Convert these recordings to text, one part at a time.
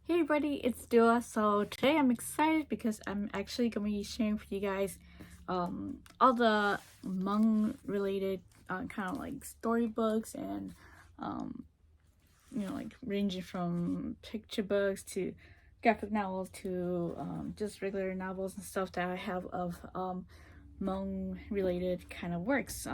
Hey everybody, it's Dua. So today I'm excited because I'm actually going to be sharing with you guys all the Hmong related kind of like storybooks and like ranging from picture books to graphic novels to just regular novels and stuff that I have of Hmong related kind of works.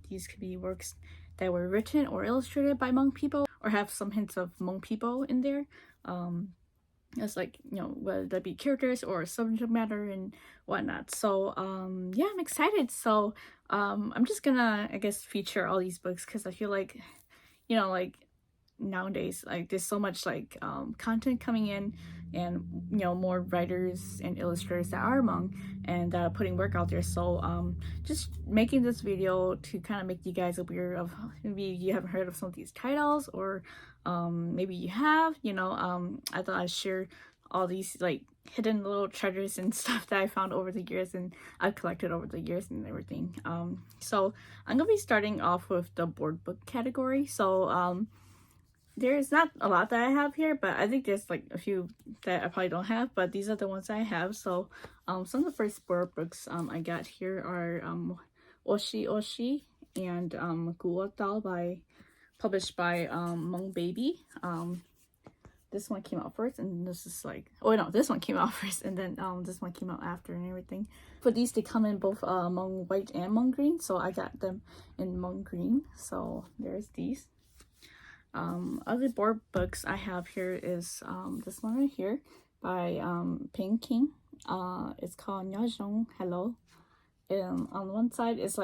These could be works that were written or illustrated by Hmong people or have some hints of Hmong people in there. As like whether that be characters or subject matter and whatnot. So yeah, I'm excited. So I'm just gonna, I guess, feature all these books because I feel like like nowadays, like there's so much like content coming in, and more writers and illustrators that are Hmong and putting work out there. So just making this video to kind of make you guys aware of, maybe you haven't heard of some of these titles, or maybe you have. I thought I'd share all these like hidden little treasures and stuff that I found over the years and I've collected over the years and everything. So I'm gonna be starting off with the board book category. So there's not a lot that I have here, but I think there's like a few that I probably don't have, but these are the ones I have. So some of the first board books I got here are Oshi Oshi and Guotal published by Hmong Baby. This one came out first, and this is like, oh no, this one came out first, and then this one came out after and everything. But these, they come in both Hmong white and Hmong green, so I got them in Hmong green. So there's these. Other board books I have here is this one right here by Ping King. It's called Nyajong Hello. On one side, it's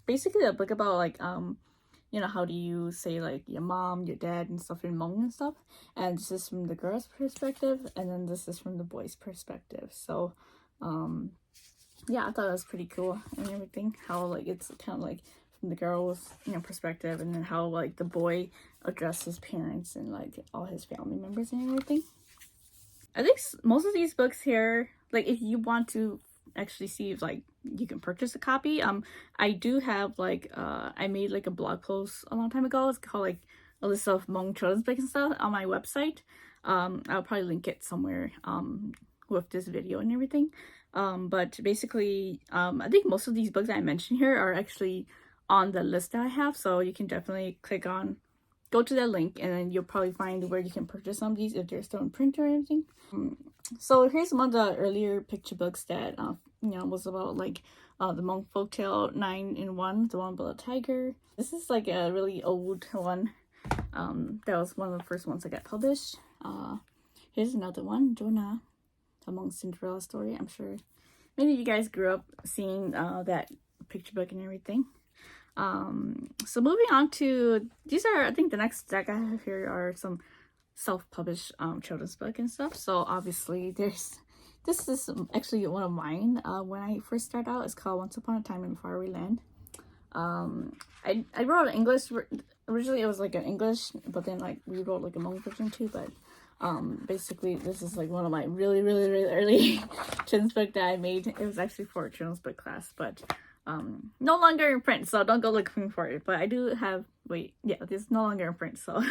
basically a book about like how do you say like your mom, your dad, and stuff in Hmong and stuff. And this is from the girl's perspective, and then this is from the boy's perspective. So, yeah, I thought it was pretty cool and everything. How like it's kind of like from the girl's perspective, and then how like the boy addressed his parents and like all his family members and everything. I think most of these books here, like if you want to actually see if like you can purchase a copy, I do have like I made like a blog post a long time ago. It's called like a list of Hmong children's books and stuff on my website. I'll probably link it somewhere with this video and everything. But basically I think most of these books I mentioned here are actually on the list that I have, so you can definitely go to that link, and then you'll probably find where you can purchase some of these if they're still in print or anything. So here's one of the earlier picture books that was about like the Hmong folktale 9-in-1, the one about a tiger. This is like a really old one. That was one of the first ones that got published. Here's another one, Jonah, the Hmong Cinderella story. I'm sure many of you guys grew up seeing that picture book and everything. So moving on to, these are, I think the next deck I have here are some self-published children's book and stuff. So obviously this is actually one of mine. When I first started out, it's called Once Upon a Time in Faraway Land. I wrote in English. Originally it was like an English, but then like we wrote like a Hmong version too. But basically this is like one of my really early children's book that I made. It was actually for a children's book class, but no longer in print, so don't go looking for it. But I do have, this is no longer in print. So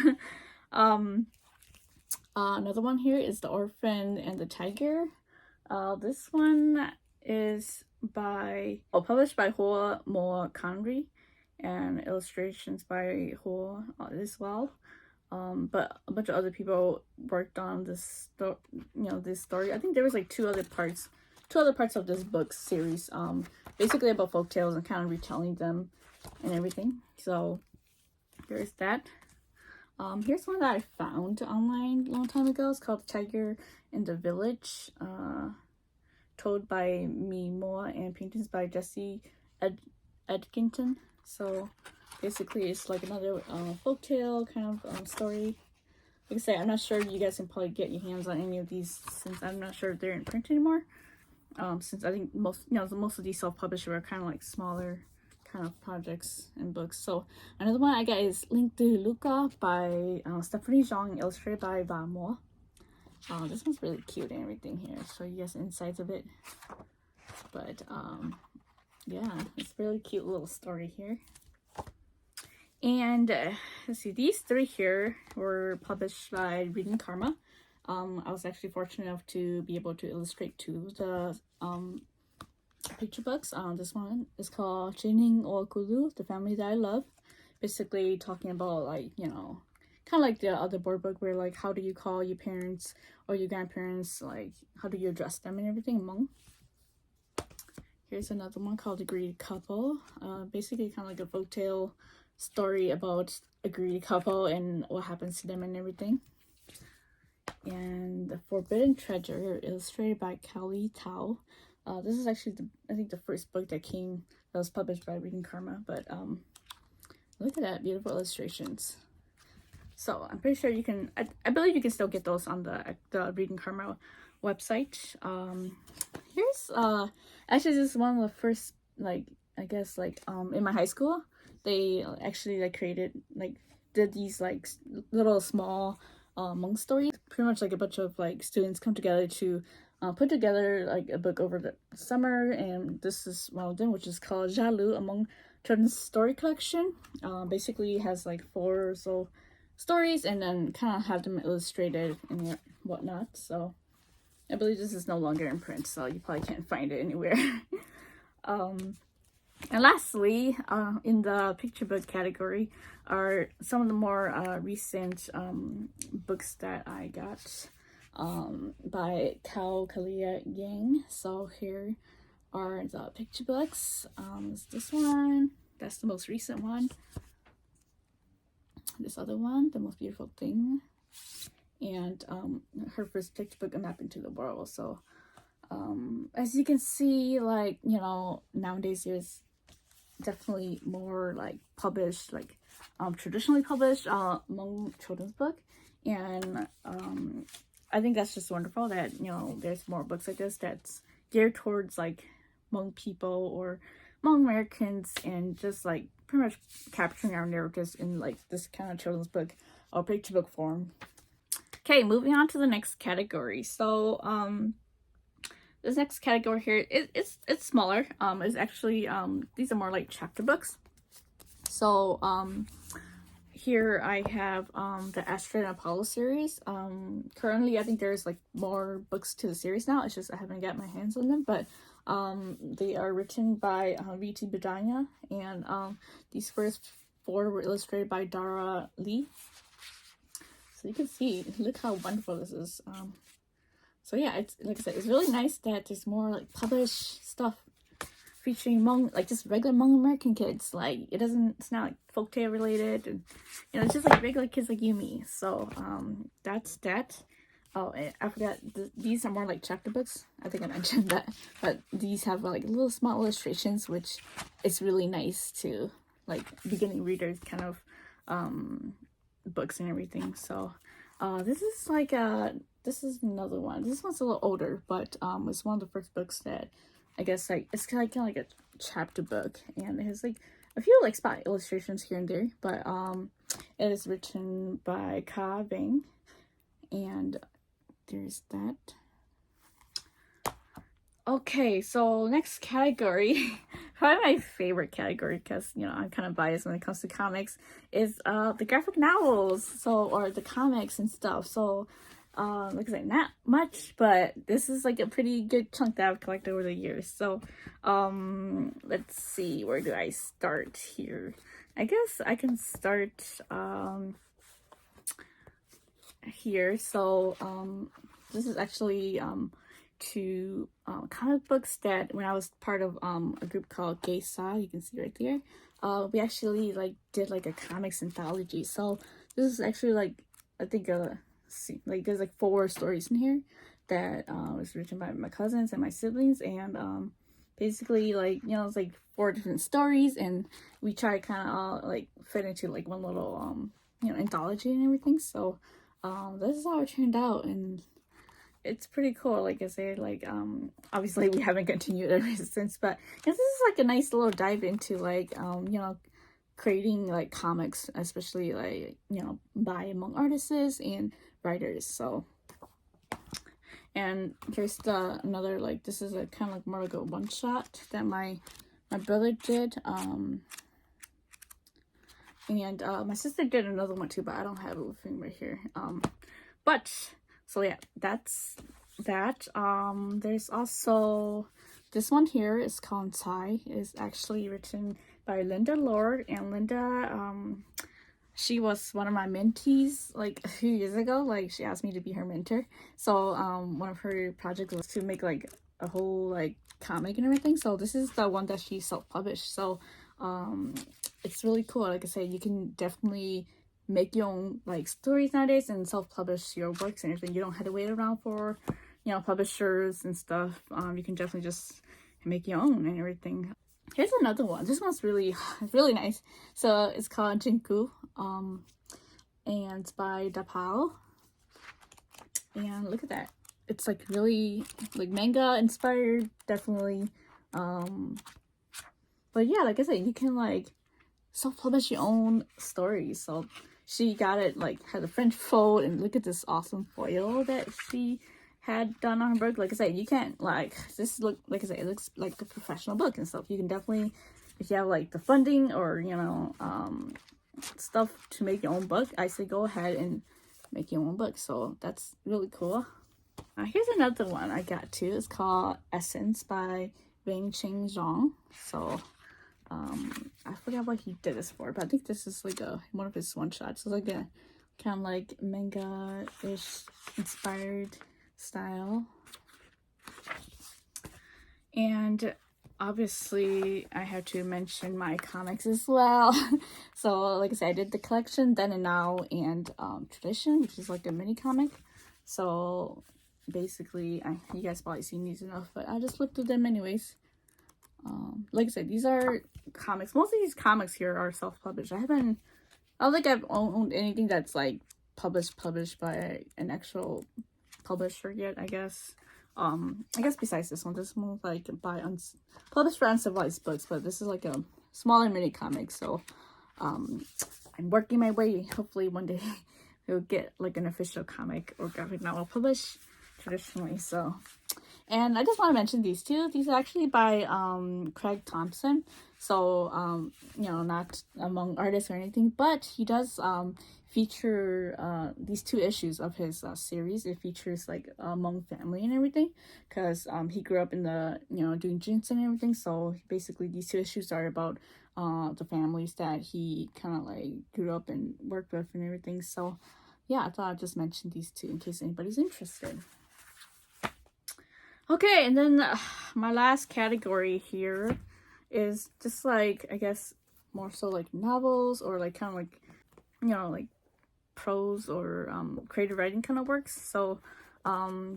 another one here is The Orphan and the Tiger. This one is published by Hoa Moa Kanri, and illustrations by Hoa as well. But a bunch of other people worked on this this story. I think there was like two other parts of this book series, basically about folk tales and kind of retelling them and everything. So there's that. Here's one that I found online a long time ago. It's called Tiger in the Village, told by me Moa, and paintings by Jesse Edgington. So basically it's like another folktale kind of story. Like I say, I'm not sure you guys can probably get your hands on any of these, since I'm not sure if they're in print anymore. Since I think most of these self-published were kind of like smaller kind of projects and books. So another one I got is Link to Luca by Stephanie Zhang, illustrated by Va Mo. This one's really cute and everything here. So you guys insides of it. But yeah, it's a really cute little story here. And let's see, these three here were published by Reading Karma. I was actually fortunate enough to be able to illustrate 2 of the picture books. This one is called Jining or Kulu, The Family That I Love. Basically talking about, like, you know, kind of like the other board book where, like, how do you call your parents or your grandparents, like, how do you address them and everything. Hmong. Here's another one called The Greedy Couple. Basically kind of like a folktale story about a greedy couple and what happens to them and everything. And The Forbidden Treasure, illustrated by Kelly Tao. This is actually I think the first book that was published by Reading Karma, but look at that, beautiful illustrations. So I'm pretty sure you can, I believe you can still get those on the Reading Karma website. Here's actually this is one of the first, like, I guess, like, in my high school they actually like did these like little small Hmong stories. Pretty much like a bunch of like students come together to put together like a book over the summer, and this is one of them, which is called Jalu, a Hmong children's story collection. Basically has like 4 or so stories, and then kind of have them illustrated and whatnot. So I believe this is no longer in print, so you probably can't find it anywhere. And lastly, in the picture book category are some of the more recent books that I got by Kalia Yang. So here are the picture books. It's this one, that's the most recent one. This other one, The Most Beautiful Thing, and her first picture book, A Map into the World. So as you can see, like, you know, nowadays there's definitely more like published, like traditionally published Hmong children's book, and I think that's just wonderful that, you know, there's more books like this that's geared towards like Hmong people or Hmong Americans, and just like pretty much capturing our narratives in like this kind of children's book or picture book form. Okay, moving on to the next category. So this next category here, it's smaller. It's actually these are more like chapter books. So here I have the Astrid and Apollo series. Currently I think there's like more books to the series now. It's just I haven't got my hands on them, but they are written by V.T. Bedanya, and these first 4 were illustrated by Dara Lee. So you can see, look how wonderful this is. So yeah, it's like I said, it's really nice that there's more like published stuff featuring Hmong, like just regular Hmong American kids. Like it's not like folktale related, and you know, it's just like regular kids like you and me. So that's that. Oh, and I forgot, these are more like chapter books. I think I mentioned that, but these have like little small illustrations, which is really nice to like beginning readers kind of books and everything. So this is like this is another one. This one's a little older, but it's one of the first books that I guess like it's kind of like a chapter book, and it has like a few like spot illustrations here and there, but it is written by Ka Bing, and there's that. Okay, so next category, probably my favorite category, because, you know, I'm kind of biased when it comes to comics, is the graphic novels, so, or the comics and stuff. So like I said, not much, but this is like a pretty good chunk that I've collected over the years. So let's see, where do I start here? I guess I can start here. So this is actually 2 comic books that when I was part of a group called Gay Sa, you can see right there, we actually like did like a comics anthology. So this is actually like, I think like there's like 4 stories in here that was written by my cousins and my siblings, and basically, like, you know, it's like 4 different stories, and we try to kind of all like fit into like one little you know, anthology and everything. So this is how it turned out, and it's pretty cool. Like I say, like obviously we haven't continued ever since, but this is like a nice little dive into like you know, creating like comics, especially like, you know, by Hmong artists and writers. So, and here's another, like, this is a kind of like more like a one shot that my brother did, and my sister did another one too, but I don't have it with me right here. But So yeah, that's that. There's also this one here is called Tsai. Is actually written by Linda Lord, and Linda she was one of my mentees like a few years ago. Like she asked me to be her mentor. So one of her projects was to make like a whole like comic and everything. So this is the one that she self-published. So it's really cool. Like I said, you can definitely make your own like stories nowadays and self-publish your works and everything. You don't have to wait around for, you know, publishers and stuff. You can definitely just make your own and everything. Here's another one. This one's really nice. So it's called Jinku, and it's by Dapao. And look at that. It's like really like manga inspired, definitely. But yeah, like I said, you can like self-publish your own stories. So she got it like had a French fold, and look at this awesome foil that she had done on her book. Like I said, you can't like this look like I said, it looks like a professional book and stuff. You can definitely, if you have like the funding or you know stuff to make your own book, I say go ahead and make your own book. So that's really cool. Here's another one I got too. It's called Essence by Wang Ching Zhong. So I forgot what he did this for, but I think this is like one of his one shots. So it's like a kind of like manga-ish inspired style. And obviously I have to mention my comics as well. So like I said, I did the collection Then and Now and Tradition, which is like a mini comic. So basically you guys probably seen these enough, but I just flipped through them anyways. Like I said, these are comics. Most of these comics here are self-published. I don't think I've owned anything that's like published by an actual publisher yet, I guess. I guess besides this is more like published for Uncivilized Books, but this is like a smaller mini comic. So I'm working my way. Hopefully one day we'll get like an official comic or graphic novel published traditionally. So, and I just want to mention these two. These are actually by Craig Thompson. So you know, not among artists or anything, but he does feature these two issues of his series. It features like Hmong family and everything, because he grew up in the, you know, doing jints and everything. So basically these two issues are about the families that he kind of like grew up and worked with and everything. So yeah, I thought I'd just mention these two in case anybody's interested. Okay, and then my last category here is just like, I guess more so like novels or like kind of like, you know, like prose or creative writing kind of works. So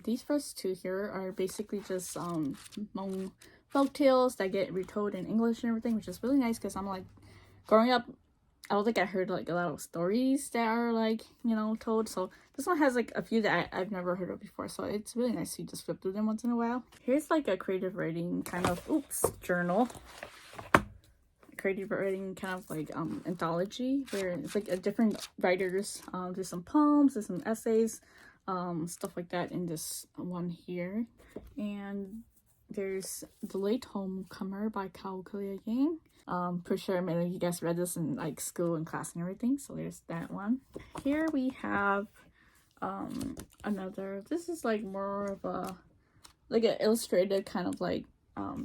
these first two here are basically just Hmong folk tales that get retold in English and everything, which is really nice because I'm like, growing up, I don't think I heard like a lot of stories that are like, you know, told. So this one has like a few that I've never heard of before. So it's really nice to just flip through them once in a while. Here's like a creative writing kind of, journal. Creative writing kind of like anthology where it's like a different writers. There's some poems, there's some essays, stuff like that in this one here. And there's The Late Homecomer by Kao Kalia Yang. Pretty sure many of you guys read this in like school and class and everything. So there's that one. Here we have another. This is like more of a like an illustrated kind of like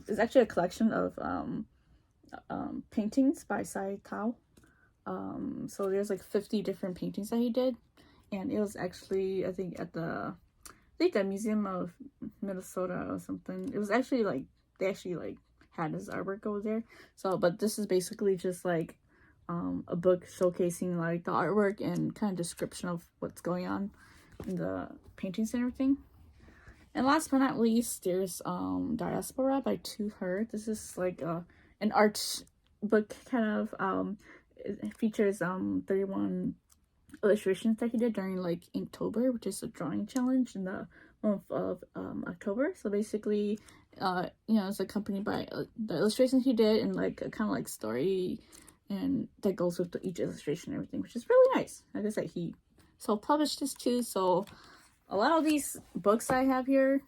it's actually a collection of paintings by Sai Tao. So there's like 50 different paintings that he did, and it was actually I think the Museum of Minnesota or something. It was actually like they actually like had his artwork over there. So but this is basically just like a book showcasing like the artwork and kind of description of what's going on in the paintings and everything. And last but not least, there's Diaspora by Tu Her. This is like an art book kind of. It features 31 illustrations that he did during like Inktober, which is a drawing challenge in the month of October. So basically you know, it's accompanied by the illustrations he did and like a kind of like story and that goes with each illustration and everything, which is really nice. Like I said, he self-published this too, so a lot of these books I have here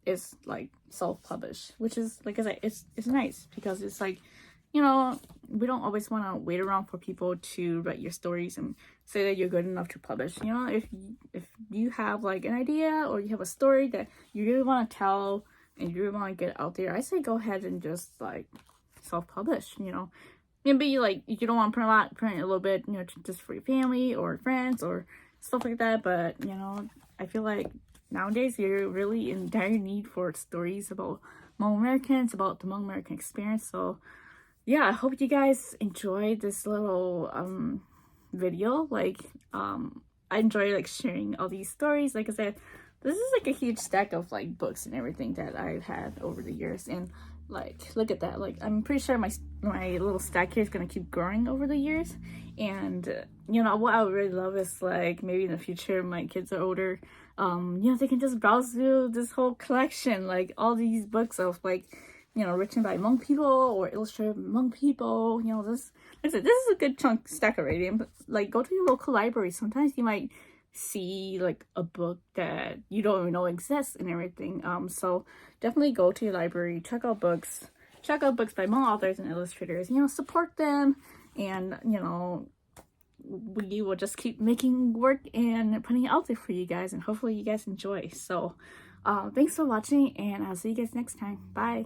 is like self-published, which is, like I said, it's nice because it's like, you know, we don't always want to wait around for people to write your stories and say that you're good enough to publish. You know, if you have like an idea or you have a story that you really want to tell and you really want to get out there, I say go ahead and just like self-publish. You know, maybe like you don't want to print a little bit, you know, just for your family or friends or stuff like that. But you know, I feel like nowadays you're really in dire need for stories about Hmong Americans, about the Hmong American experience. So yeah, I hope you guys enjoyed this little video. Like I enjoy like sharing all these stories. Like I said, this is like a huge stack of like books and everything that I've had over the years, and like look at that. Like I'm pretty sure my little stack here is gonna keep growing over the years. And you know what I would really love is like maybe in the future my kids are older, you know, they can just browse through this whole collection, like all these books of like, you know, written by Hmong people or illustrated by Hmong people. You know, this, like I said, this is a good chunk stack already. And like, go to your local library. Sometimes you might see like a book that you don't even know exists and everything. So definitely go to your library, check out books by Hmong authors and illustrators. You know, support them, and you know, we will just keep making work and putting it out there for you guys, and hopefully you guys enjoy. So thanks for watching, and I'll see you guys next time. Bye.